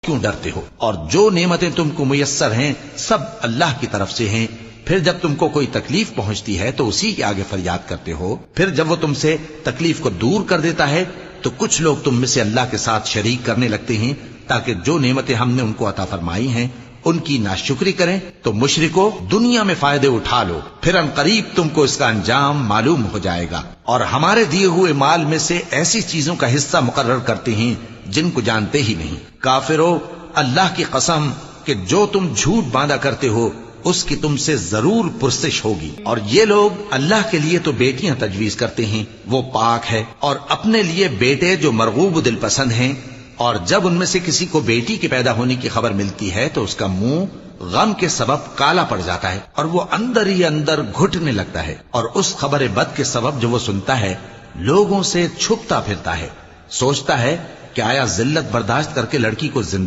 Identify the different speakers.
Speaker 1: क्यों डरते हो? और जो नेमतें तुमको मुयस्सर हैं सब अल्लाह की तरफ से हैं। फिर जब तुमको कोई तकलीफ पहुंचती है तो उसी के आगे फरियाद करते हो। फिर जब वो तुमसे तकलीफ को दूर कर देता है तो कुछ लोग तुम में से अल्लाह के साथ शरीक करने लगते हैं ताकि जो नेमतें हमने उनको अता फरमाई हैं उनकी नाशुक्री करें। तो मुशरिको, दुनिया में फायदे उठा लो, फिर अनकरीब तुमको इसका अंजाम मालूम हो जाएगा। और हमारे दिए हुए माल में से ऐसी चीजों का हिस्सा मुकर्रर करते हैं जिनको जानते ही नहीं। काफिरो, अल्लाह की कसम कि जो तुम झूठ बांधा करते हो उसकी तुमसे जरूर पुरसिश होगी। और ये लोग अल्लाह के लिए तो बेटियां तजवीज करते हैं, वो पाक है, और अपने लिए बेटे जो मरगूब दिल पसंद हैं। और जब उनमें से किसी को बेटी के पैदा होने की खबर मिलती है तो उसका मुंह गम के सबब काला पड़ जाता है और वो अंदर ही अंदर घुटने लगता है। और उस खबर बद के सबब जो वो सुनता है लोगों से छुपता फिरता है, सोचता है कि आया जिल्लत बर्दाश्त करके लड़की को जिंदा